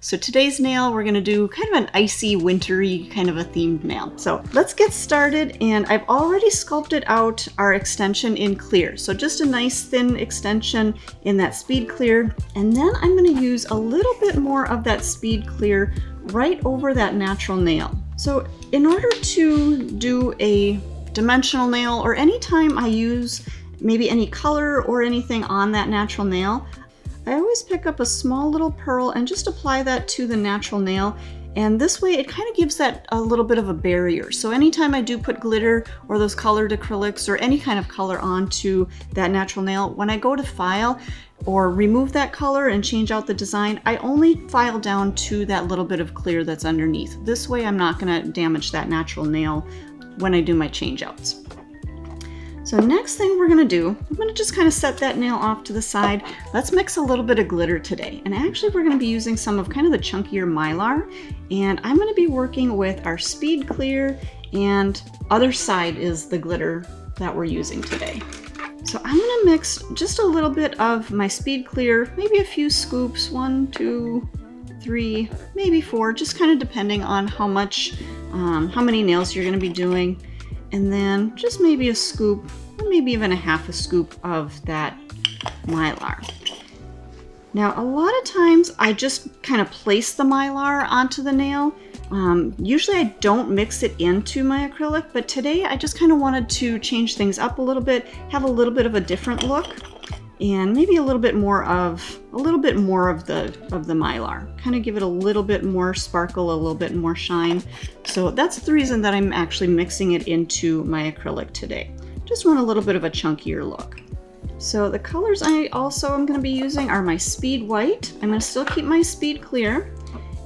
So today's nail, we're gonna do kind of an icy, wintry, kind of a themed nail. So let's get started, and I've already sculpted out our extension in clear. So just a nice thin extension in that speed clear. And then I'm gonna use a little bit more of that speed clear right over that natural nail. So in order to do a dimensional nail, or anytime I use maybe any color or anything on that natural nail, I always pick up a small little pearl and just apply that to the natural nail. And this way it kind of gives that a little bit of a barrier. So anytime I do put glitter or those colored acrylics or any kind of color onto that natural nail, when I go to file or remove that color and change out the design, I only file down to that little bit of clear that's underneath. This way I'm not going to damage that natural nail when I do my change outs. So next thing we're gonna do, I'm gonna just kind of set that nail off to the side. Let's mix a little bit of glitter today. And actually we're gonna be using some of kind of the chunkier Mylar, and I'm gonna be working with our speed clear, and other side is the glitter that we're using today. So I'm gonna mix just a little bit of my speed clear, maybe a few scoops, 1, 2, 3, maybe 4, just kind of depending on how many nails you're gonna be doing. And then just maybe a scoop, or maybe even a half a scoop of that Mylar. Now, a lot of times I just kind of place the Mylar onto the nail. Usually I don't mix it into my acrylic, but today I just kind of wanted to change things up a little bit, have a little bit of a different look, and maybe a little bit more of the Mylar. Kind of give it a little bit more sparkle, a little bit more shine. So that's the reason that I'm actually mixing it into my acrylic today. Just want a little bit of a chunkier look. So the colors I also am going to be using are my Speed White. I'm going to still keep my Speed Clear.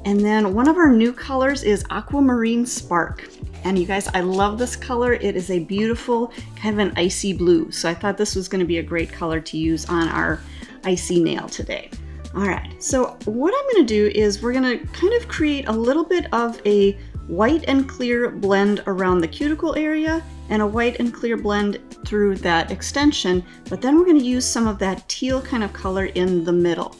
And then one of our new colors is Aquamarine Spark. And you guys, I love this color. It is a beautiful kind of an icy blue. So I thought this was going to be a great color to use on our icy nail today. All right, so what I'm going to do is we're going to kind of create a little bit of a white and clear blend around the cuticle area and a white and clear blend through that extension, but then we're going to use some of that teal kind of color in the middle.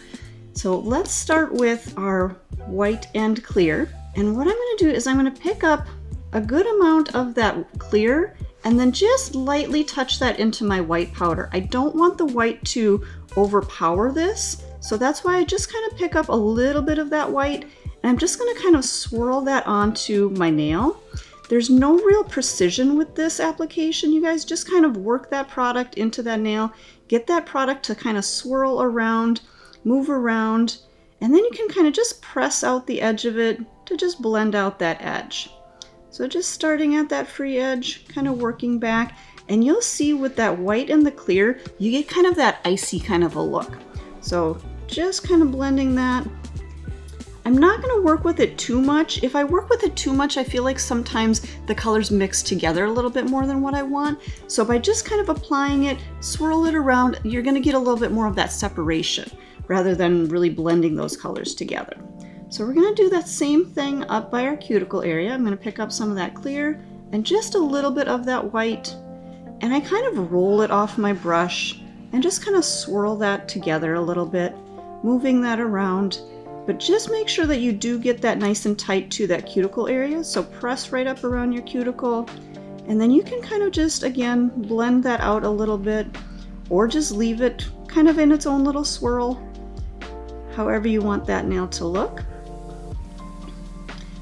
So let's start with our white and clear. And what I'm going to do is I'm going to pick up a good amount of that clear and then just lightly touch that into my white powder. I don't want the white to overpower this, so that's why I just kind of pick up a little bit of that white, and I'm just going to kind of swirl that onto my nail. There's no real precision with this application, you guys. Just kind of work that product into that nail, get that product to kind of swirl around, move around, and then you can kind of just press out the edge of it to just blend out that edge. So just starting at that free edge, kind of working back, and you'll see with that white and the clear, you get kind of that icy kind of a look. So just kind of blending that. I'm not going to work with it too much. If I work with it too much, I feel like sometimes the colors mix together a little bit more than what I want. So by just kind of applying it, swirl it around, you're going to get a little bit more of that separation rather than really blending those colors together. So we're going to do that same thing up by our cuticle area. I'm going to pick up some of that clear and just a little bit of that white, and I kind of roll it off my brush and just kind of swirl that together a little bit, moving that around. But just make sure that you do get that nice and tight to that cuticle area. So press right up around your cuticle, and then you can kind of just, again, blend that out a little bit, or just leave it kind of in its own little swirl, however you want that nail to look.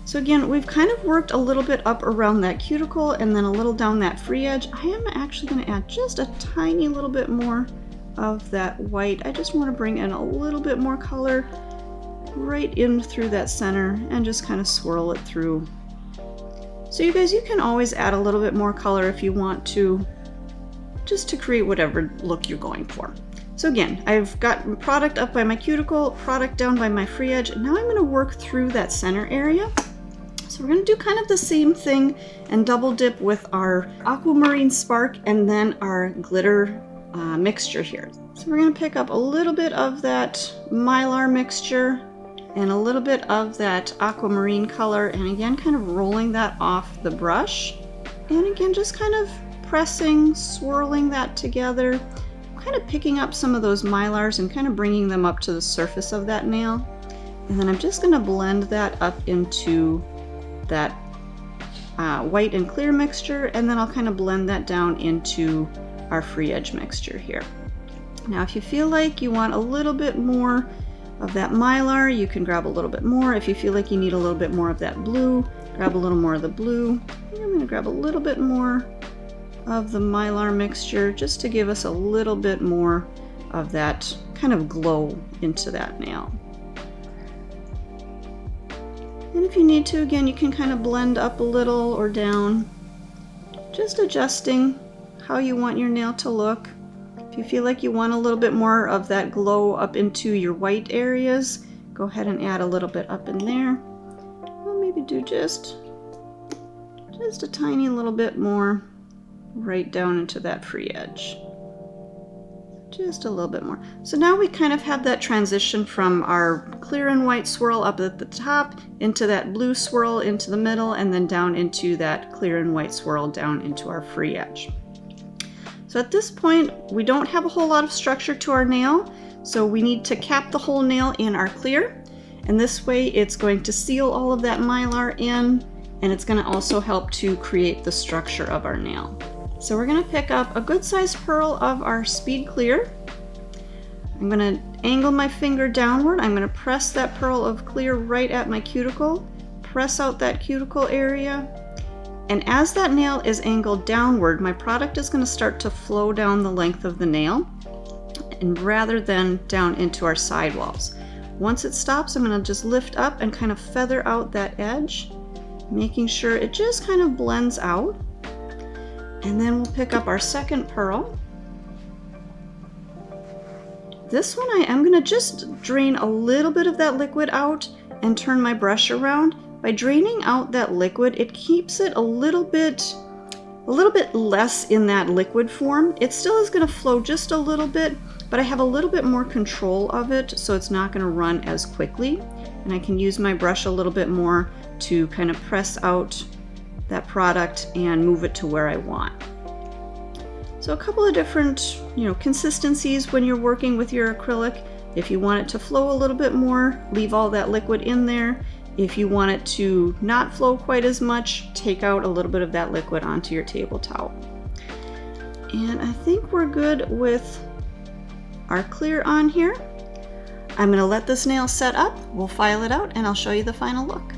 So again, we've kind of worked a little bit up around that cuticle and then a little down that free edge. I am actually going to add just a tiny little bit more of that white. I just want to bring in a little bit more color right in through that center and just kind of swirl it through. So you guys, you can always add a little bit more color if you want to, just to create whatever look you're going for. So again, I've got product up by my cuticle, product down by my free edge, and now I'm going to work through that center area. So we're going to do kind of the same thing and double dip with our Aquamarine Spark and then our glitter mixture here. So we're going to pick up a little bit of that Mylar mixture and a little bit of that aquamarine color, and again kind of rolling that off the brush, and again just kind of pressing, swirling that together, kind of picking up some of those Mylars and kind of bringing them up to the surface of that nail. And then I'm just going to blend that up into that white and clear mixture, and then I'll kind of blend that down into our free edge mixture here. Now if you feel like you want a little bit more of that mylar, you can grab a little bit more. If you feel like you need a little bit more of that blue, grab a little more of the blue. I'm going to grab a little bit more of the mylar mixture just to give us a little bit more of that kind of glow into that nail. And if you need to, again, you can kind of blend up a little or down, just adjusting how you want your nail to look. If you feel like you want a little bit more of that glow up into your white areas, go ahead and add a little bit up in there. We'll maybe do just a tiny little bit more right down into that free edge. Just a little bit more. So now we kind of have that transition from our clear and white swirl up at the top into that blue swirl into the middle, and then down into that clear and white swirl down into our free edge. So at this point, we don't have a whole lot of structure to our nail, so we need to cap the whole nail in our clear. And this way it's going to seal all of that mylar in, and it's going to also help to create the structure of our nail. So we're going to pick up a good sized pearl of our speed clear. I'm going to angle my finger downward. I'm going to press that pearl of clear right at my cuticle, press out that cuticle area. And as that nail is angled downward, my product is going to start to flow down the length of the nail, and rather than down into our sidewalls. Once it stops, I'm going to just lift up and kind of feather out that edge, making sure it just kind of blends out. And then we'll pick up our second pearl. This one I am going to just drain a little bit of that liquid out and turn my brush around. By draining out that liquid, it keeps it a little bit less in that liquid form. It still is going to flow just a little bit, but I have a little bit more control of it, so it's not going to run as quickly. And I can use my brush a little bit more to kind of press out that product and move it to where I want. So a couple of different, consistencies when you're working with your acrylic. If you want it to flow a little bit more, leave all that liquid in there. If you want it to not flow quite as much, take out a little bit of that liquid onto your table towel. And I think we're good with our clear on here. I'm going to let this nail set up, we'll file it out, and I'll show you the final look.